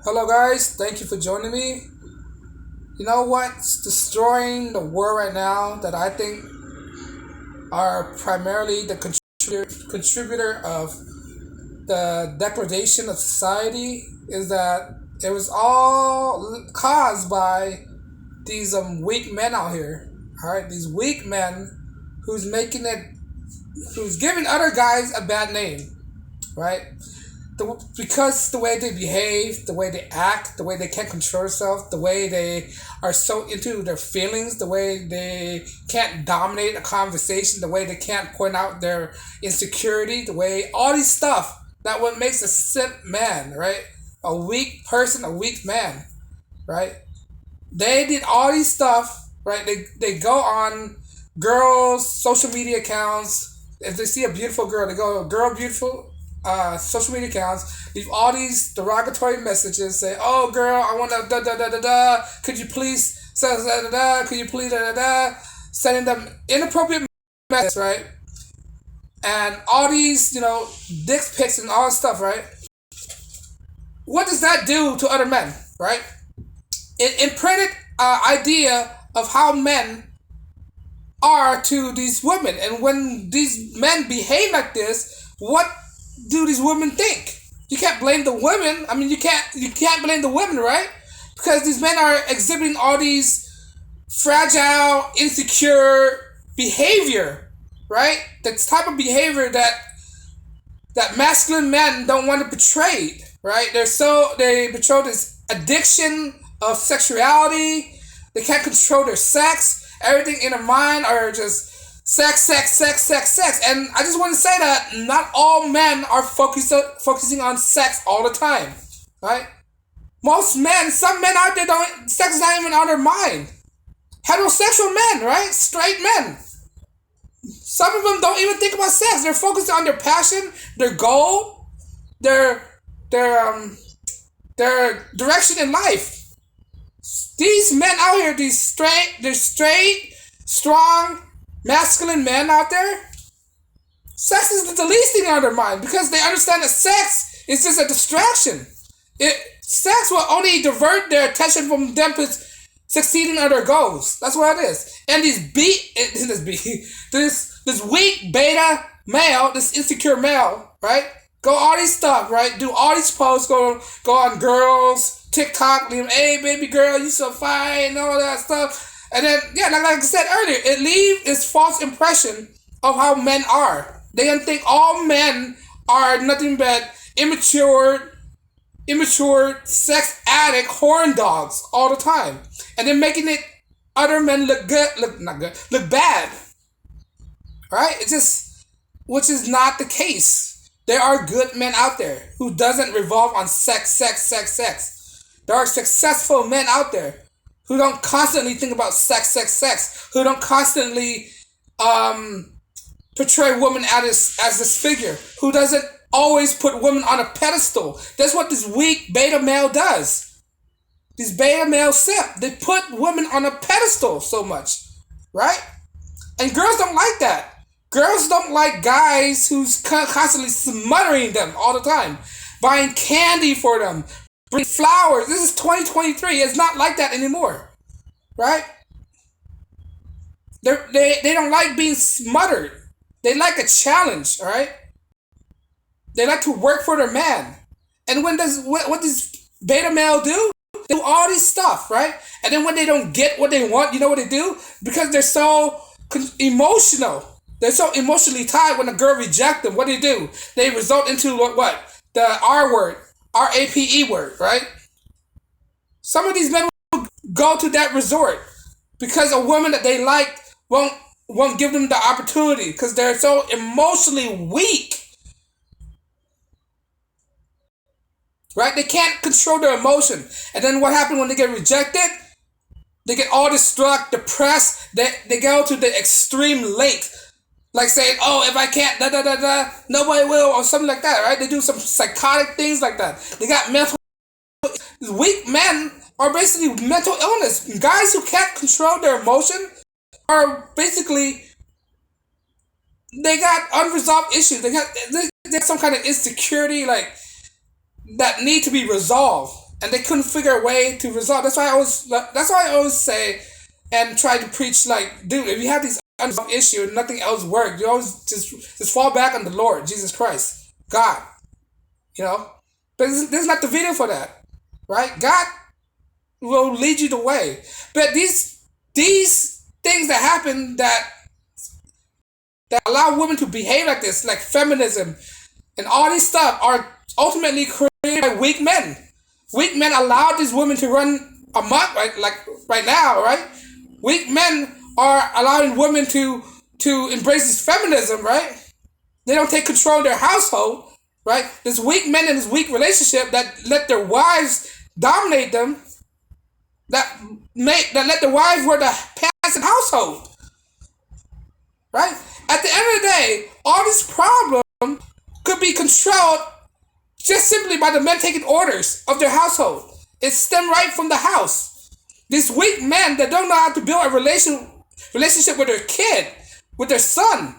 Hello, guys. Thank you for joining me. You know what's destroying the world right now that I think are primarily the contributor of the degradation of society is that it was all caused by these weak men out here. All right, these weak men who's making it, who's giving other guys a bad name, right? Because the way they behave, the way they act, the way they can't control themselves, the way they are so into their feelings, the way they can't dominate a conversation, the way they can't point out their insecurity, the way all these stuff that what makes a simp man, right? A weak person, a weak man, right? They did all these stuff, right? They go on girls' social media accounts. If they see a beautiful girl, they go, girl beautiful, social media accounts, leave all these derogatory messages, say, oh girl, I want to da da da da da, could you please, da da da da, could you please da da da, sending them inappropriate messages, right? And all these, dick pics and all this stuff, right? What does that do to other men, right? It imprinted an idea of how men are to these women. And when these men behave like this, what do these women think? You can't blame the women. I mean, you can't blame the women, right? Because these men are exhibiting all these fragile, insecure behavior, right? The type of behavior that masculine men don't want to portray, right? They portray this addiction of sexuality. They can't control their sex. Everything in their mind are just sex, sex, sex, sex, sex. And I just want to say that not all men are focusing on sex all the time, right? Most men, some men out there don't. Sex is not even on their mind. Heterosexual men, right? Straight men. Some of them don't even think about sex. They're focused on their passion, their goal, their their um their direction in life. These men out here, they're straight, strong, masculine men out there. Sex is the least thing on their mind because they understand that sex is just a distraction. Sex will only divert their attention from them succeeding on their goals. That's what it is. And this weak beta male, this insecure male, right? Go all these stuff, right? Do all these posts, go on girls, TikTok, leave, hey baby girl, you so fine, and all that stuff. And then, yeah, like I said earlier, it leaves this false impression of how men are. They think all men are nothing but immature, sex addict, horn dogs all the time. And then making it other men look good, look not good, look bad. Right? Which is not the case. There are good men out there who doesn't revolve on sex, sex, sex, sex. There are successful men out there who don't constantly think about sex, sex, sex. Who don't constantly portray women as this figure. Who doesn't always put women on a pedestal. That's what this weak beta male does. These beta male simp, they put women on a pedestal so much, right? And girls don't like that. Girls don't like guys who's constantly smothering them all the time, buying candy for them, bring flowers. This is 2023. It's not like that anymore, right? They don't like being smothered. They like a challenge, all right? They like to work for their man. And what does beta male do? They do all this stuff, right? And then when they don't get what they want, you know what they do? Because they're so emotional. They're so emotionally tied when a girl rejects them. What do? They result into what? The R word. RAPE word, right? Some of these men will go to that resort because a woman that they like won't give them the opportunity because they're so emotionally weak. Right? They can't control their emotion. And then what happens when they get rejected? They get all distraught, depressed. They go to the extreme length. Like saying, oh, if I can't, da da da da, nobody will, or something like that, right? They do some psychotic things like that. They got mental. Weak men are basically mental illness. Guys who can't control their emotion are basically, they got unresolved issues. They got some kind of insecurity, like, that need to be resolved. and they couldn't figure a way to resolve. That's why I always say and try to preach like, dude, if you have these unresolved issues and nothing else works, you always just fall back on the Lord Jesus Christ, God. You know, but this is not the video for that, right? God will lead you the way. But these things that happen that allow women to behave like this, like feminism and all this stuff, are ultimately created by weak men. Weak men allow these women to run amok, right? Like right now, right? Weak men are allowing women to embrace this feminism, right? They don't take control of their household, right? This weak men in this weak relationship that let their wives dominate them, that let the wives wear the pants in the household, right? At the end of the day, all this problem could be controlled just simply by the men taking orders of their household. It stemmed right from the house. These weak men that don't know how to build a relationship with their kid, with their son.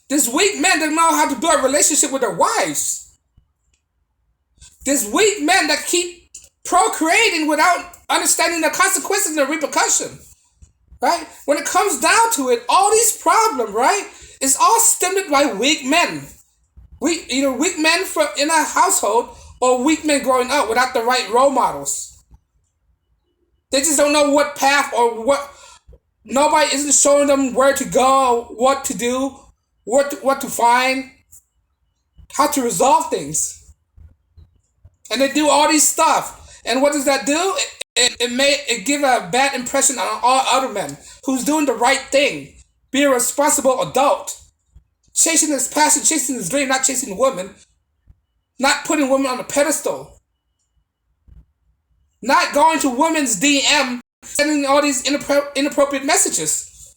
These weak men that know how to build a relationship with their wives. These weak men that keep procreating without understanding the consequences and the repercussion. Right? When it comes down to it, all these problems, right, is all stemmed by weak men. Either weak men in a household or weak men growing up without the right role models. They just don't know what path or what. Nobody isn't showing them where to go, what to do, what to find, how to resolve things. And they do all these stuff. And what does that do? It give a bad impression on all other men who's doing the right thing, be a responsible adult, chasing his passion, chasing his dream, not chasing women, not putting women on a pedestal, not going to women's DM, sending all these inappropriate messages,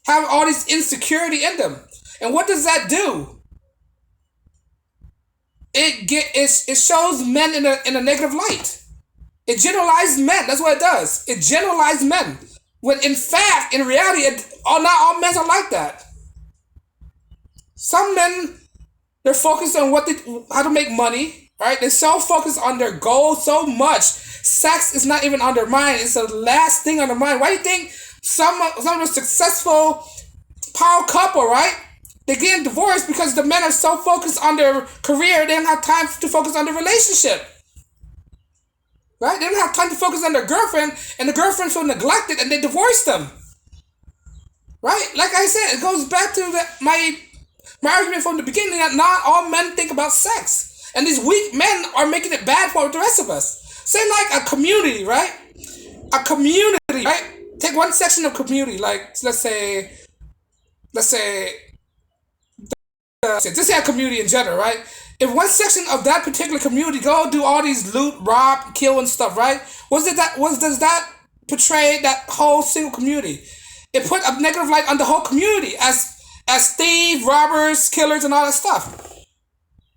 have all this insecurity in them. And what does that do? It shows men in a negative light. It generalizes men. That's what it does. It generalizes men. When in fact, in reality, not all men are like that. Some men, they're focused on how to make money, right? They're so focused on their goals so much. Sex is not even on their mind. It's the last thing on their mind. Why do you think some of the successful power couple, right? They're getting divorced because the men are so focused on their career, they don't have time to focus on their relationship. Right? They don't have time to focus on their girlfriend, and the girlfriend feel neglected, and they divorce them. Right? Like I said, it goes back to my argument from the beginning that not all men think about sex. And these weak men are making it bad for the rest of us. Say like a community, right? A community, right? Take one section of community, like let's say just say a community in general, right? If one section of that particular community go do all these loot, rob, kill, and stuff, right? Does that portray that whole single community? It put a negative light on the whole community as thieves, robbers, killers, and all that stuff,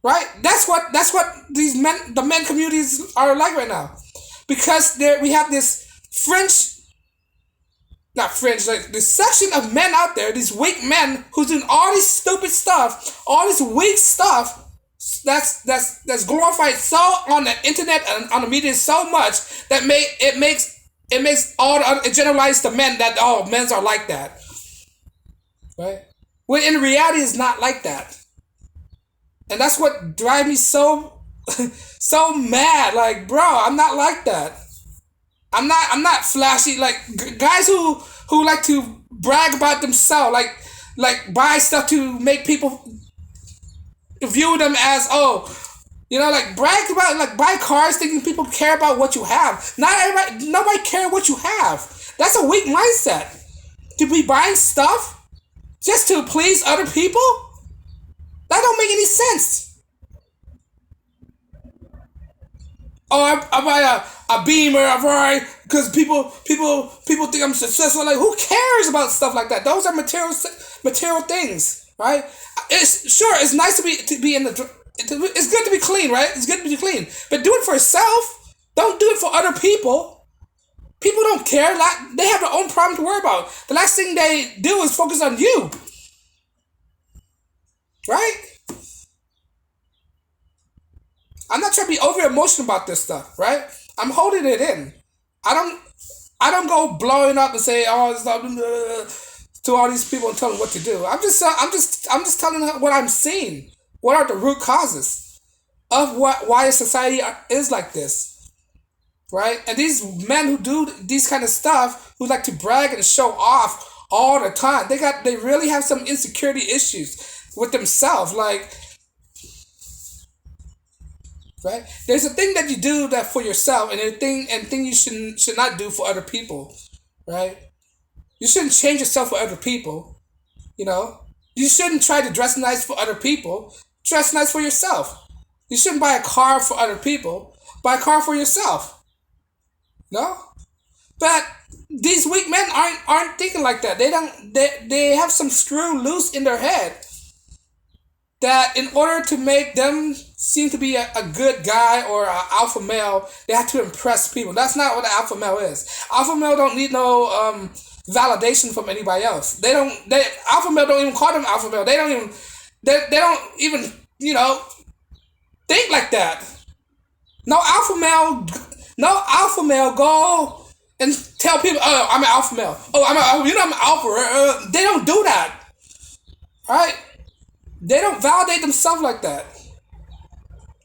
right? That's what the men communities are like right now, because we have this like this section of men out there, these weak men who's doing all this stupid stuff, all this weak stuff. That's glorified so on the internet and on the media so much that it makes all it generalizes the men that men are like that, right? When in reality it's not like that, and that's what drives me so mad. Like, bro, I'm not like that. I'm not flashy. Like guys who like to brag about themselves, like buy stuff to make people view them as like brag about, like buy cars thinking people care about what you have. Nobody care what you have. That's a weak mindset. To be buying stuff just to please other people, that don't make any sense. I buy a Beamer, because people think I'm successful. Like, who cares about stuff like that? Those are material things, right? It's nice to be in the. It's good to be clean, right? It's good to be clean, but do it for yourself. Don't do it for other people. People don't care. Like, they have their own problem to worry about. The last thing they do is focus on you, right? I'm not trying to be over emotional about this stuff, right? I'm holding it in. I don't I don't go blowing up and say, "Oh, it's not," to all these people and tell them what to do. I'm just telling them what I'm seeing. What are the root causes of why a society is like this, right? And these men who do these kind of stuff, who like to brag and show off all the time, they really have some insecurity issues with themselves. Like, right? There's a thing that you do that for yourself, and a thing you should not do for other people, right? You shouldn't change yourself for other people. You know, you shouldn't try to dress nice for other people. Dress nice for yourself. You shouldn't buy a car for other people. Buy a car for yourself. No, but these weak men aren't thinking like that. They have some screw loose in their head that in order to make them seem to be a good guy or an alpha male, they have to impress people. That's not what an alpha male is. Alpha male don't need no validation from anybody else. They alpha male don't even call them alpha male. They don't even think like that. No alpha male, no alpha male go and tell people, "Oh, I'm an alpha male. Oh, I'm an alpha." They don't do that, right? They don't validate themselves like that.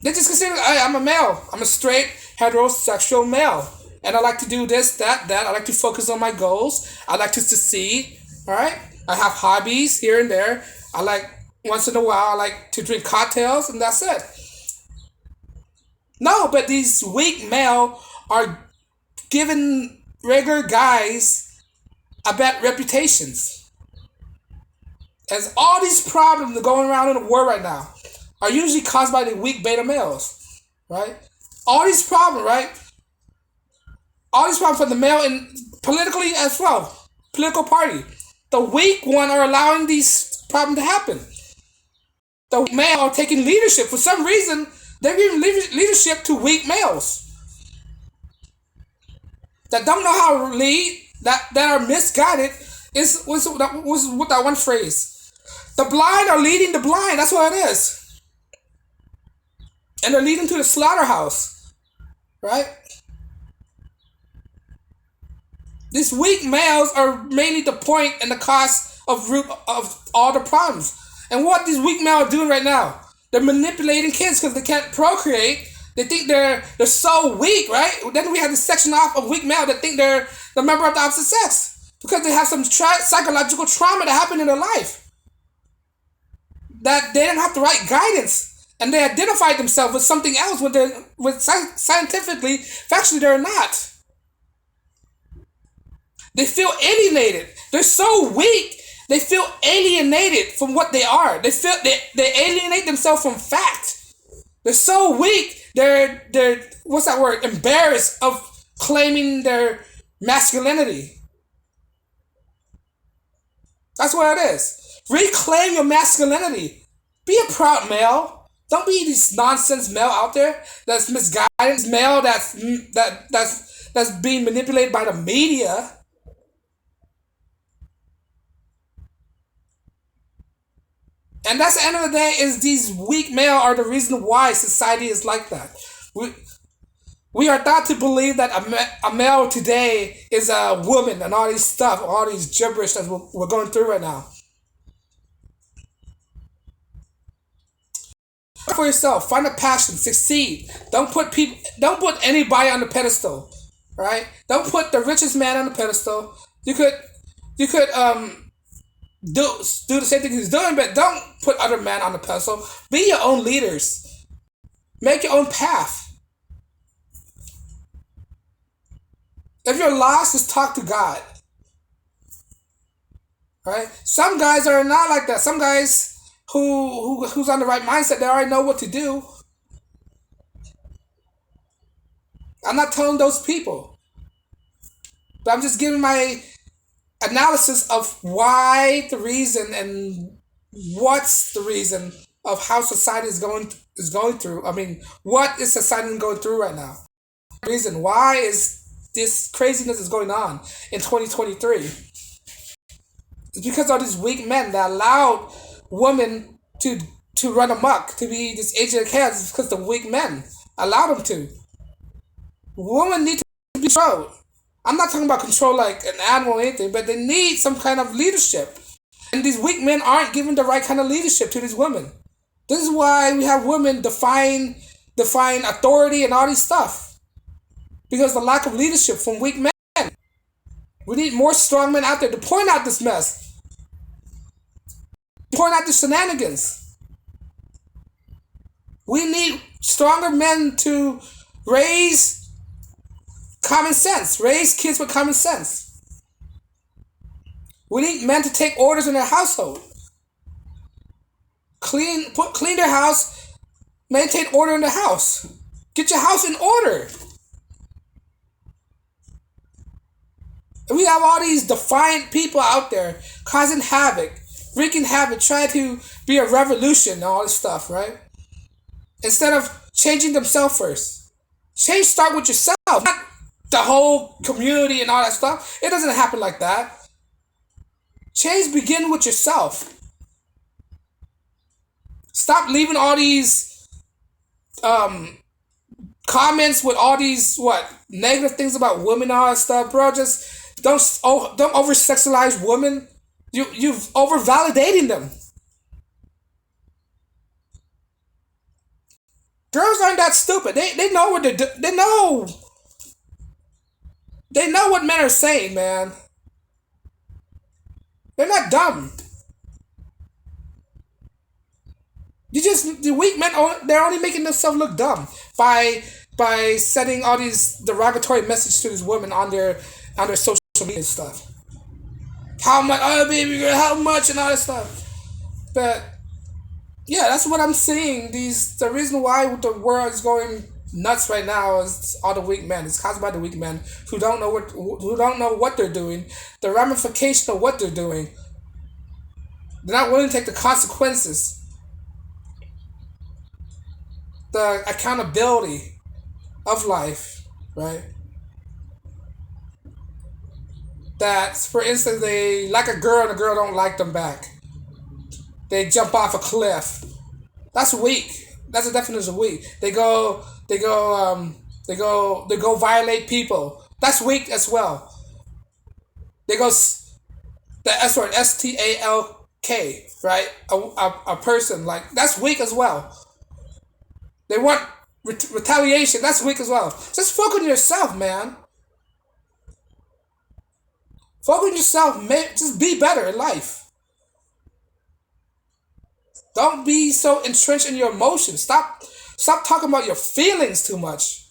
They just consider, "Hey, I'm a male. I'm a straight heterosexual male, and I like to do this, that, that. I like to focus on my goals. I like to succeed. All right. I have hobbies here and there. I like once in a while. I like to drink cocktails, and that's it." No, but these weak male are giving regular guys a bad reputations. As all these problems that are going around in the world right now are usually caused by the weak beta males, right? All these problems, right? All these problems for the male and politically as well, political party. The weak one are allowing these problems to happen. The weak male are taking leadership. For some reason, they're giving leadership to weak males that don't know how to lead, that are misguided. Was with that one phrase. The blind are leading the blind. That's what it is. And they're leading to the slaughterhouse, right? These weak males are mainly the point and the cause of root of all the problems. And what these weak males are doing right now, they're manipulating kids because they can't procreate. They think they're so weak, right? Then we have this section off of weak male that think they're the member of the opposite sex because they have some psychological trauma that happened in their life that they didn't have the right guidance, and they identified themselves with something else when they're with scientifically, factually, they're not. They feel alienated. They're so weak. They feel alienated from what they are. They alienate themselves from fact. They're so weak. They're what's that word? Embarrassed of claiming their masculinity. That's what it is. Reclaim your masculinity. Be a proud male. Don't be this nonsense male out there that's misguided, male that's being manipulated by the media. And that's the end of the day is these weak male are the reason why society is like that. We are taught to believe that a male today is a woman and all these stuff, all these gibberish that we're going through right now. For yourself, find a passion, succeed. Don't put anybody on the pedestal, right? Don't put the richest man on the pedestal. You could do the same thing he's doing, but don't put other men on the pedestal. Be your own leaders. Make your own path. If you're lost, just talk to God. Right? Some guys are not like that. Some guys who's on the right mindset, they already know what to do. I'm not telling those people, but I'm just giving my analysis of why the reason and what's the reason of how society is going through. I mean, what is society going through right now? Reason why is this craziness is going on in 2023? It's because of these weak men that allowed women to run amok, to be this agent of chaos because the weak men allow them to. Women need to be controlled. I'm not talking about control like an animal or anything, but they need some kind of leadership. And these weak men aren't given the right kind of leadership to these women. This is why we have women defying authority and all this stuff. Because the lack of leadership from weak men. We need more strong men out there to point out this mess. Point out the shenanigans. We need stronger men to raise common sense. Raise kids with common sense. We need men to take orders in their household. Clean their house. Maintain order in the house. Get your house in order. And we have all these defiant people out there causing havoc, wreaking havoc, trying to be a revolution and all this stuff, right? Instead of changing themselves first. Change start with yourself, not the whole community and all that stuff. It doesn't happen like that. Change begin with yourself. Stop leaving all these comments with all these negative things about women and all that stuff, bro. Just don't over sexualize women. You've over validating them. Girls aren't that stupid. They know what they know. They know what men are saying, man. They're not dumb. The weak men, they're only making themselves look dumb by sending all these derogatory messages to these women on their social media and stuff. How much, oh baby girl, how much and all that stuff. But yeah, that's what I'm seeing. The reason why the world is going nuts right now is all the weak men. It's caused by the weak men who don't know what they're doing, the ramification of what they're doing. They're not willing to take the consequences, the accountability of life, right? That, for instance, they like a girl and the girl don't like them back. They jump off a cliff. That's weak. That's the definition of weak. They go violate people. That's weak as well. They go the S word, STALK, right? A person, like, that's weak as well. They want retaliation. That's weak as well. Just focus on yourself, man. Focus on yourself. Just be better in life. Don't be so entrenched in your emotions. Stop talking about your feelings too much.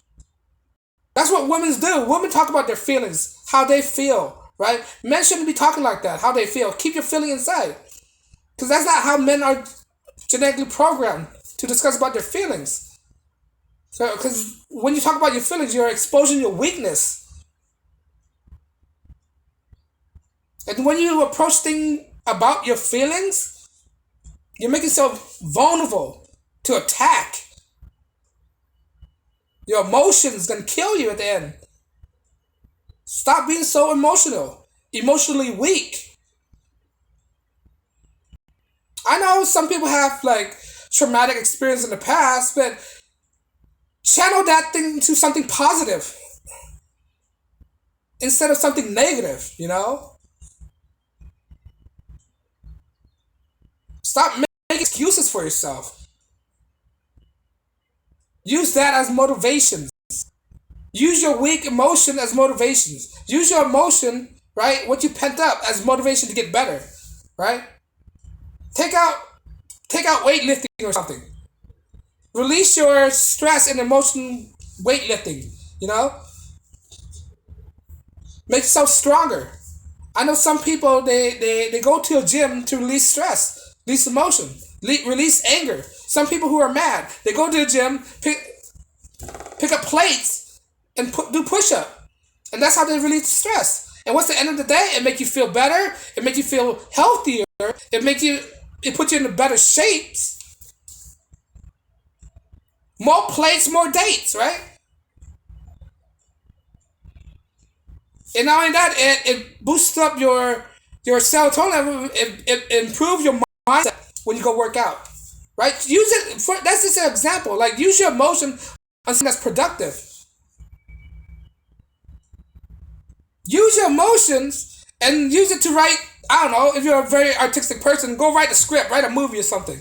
That's what women do. Women talk about their feelings, how they feel, right? Men shouldn't be talking like that, how they feel. Keep your feeling inside. Because that's not how men are genetically programmed to discuss about their feelings. So, because when you talk about your feelings, you're exposing your weakness. And when you approach things about your feelings, you're making yourself vulnerable to attack. Your emotions gonna kill you at the end. Stop being so emotionally weak. I know some people have traumatic experience in the past, but channel that thing into something positive instead of something negative, you know? Stop making excuses for yourself. Use that as motivations. Use your weak emotion as motivations. Use your emotion, right, what you pent up, as motivation to get better, right? Take out weightlifting or something. Release your stress and emotion weightlifting, you know? Make yourself stronger. I know some people, they go to a gym to release stress, release emotion, release anger. Some people who are mad, they go to the gym, pick up plates, and do push-up. And that's how they release stress. And what's the end of the day? It makes you feel better. It makes you feel healthier. It puts you in better shapes. More plates, more dates, right? And not only that, it boosts up your serotonin level. It improves your mindset when you go work out. right? Use it for, that's just an example. Like, use your emotion on something that's productive. Use your emotions and use it to write. I don't know. If you're a very artistic person, go write a script, write a movie or something.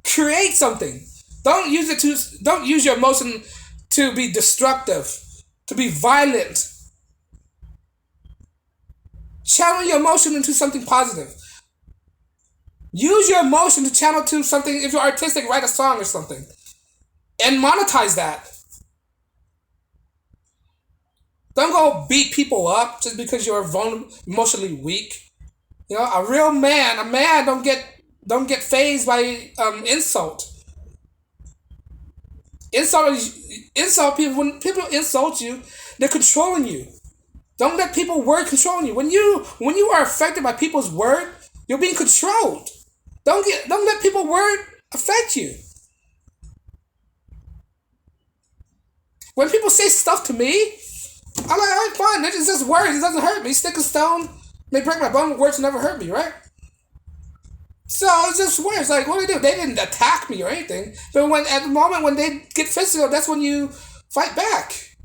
Create something. Don't use your emotion to be destructive, to be violent. Channel your emotion into something positive. Use your emotion to channel to something. If you're artistic, write a song or something, and monetize that. Don't go beat people up just because you're emotionally weak. A real man, a man don't get phased by insult. Insult insult people. When people insult you, they're controlling you. Don't let people word control you. When you are affected by people's word, you're being controlled. Don't let people word affect you. When people say stuff to me, I'm like, alright, fine. It's just words. It doesn't hurt me. Stick a stone may break my bone. Words never hurt me, right? So it's just words. Like, what do they do? They didn't attack me or anything. But at the moment when they get physical, that's when you fight back.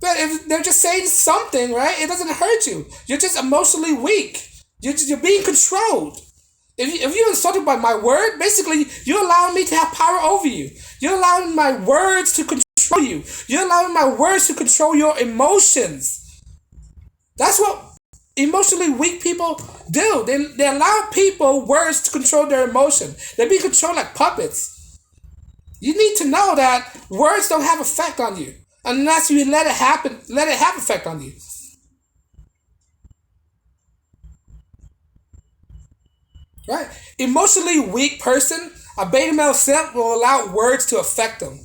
But if they're just saying something, right, it doesn't hurt you. You're just emotionally weak. You're being controlled. If you're insulted by my word, basically, you're allowing me to have power over you. You're allowing my words to control you. You're allowing my words to control your emotions. That's what emotionally weak people do. They allow people words to control their emotion. They're being controlled like puppets. You need to know that words don't have effect on you unless you let it happen. Let it have effect on you. Right? Emotionally weak person, a beta male simp will allow words to affect them.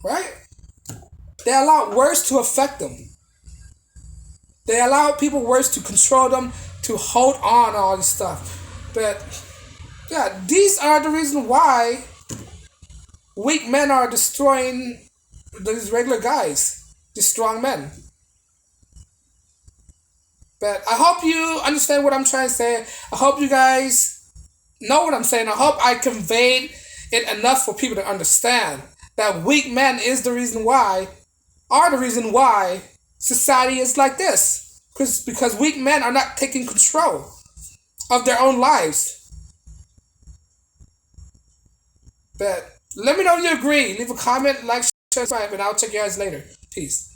Right? They allow words to affect them. They allow people words to control them, to hold on to all this stuff. But yeah, these are the reason why weak men are destroying these regular guys, these strong men. But I hope you understand what I'm trying to say. I hope you guys know what I'm saying. I hope I conveyed it enough for people to understand that weak men are the reason why society is like this. Because weak men are not taking control of their own lives. But let me know if you agree. Leave a comment, like, share, subscribe, and I'll check you guys later. Peace.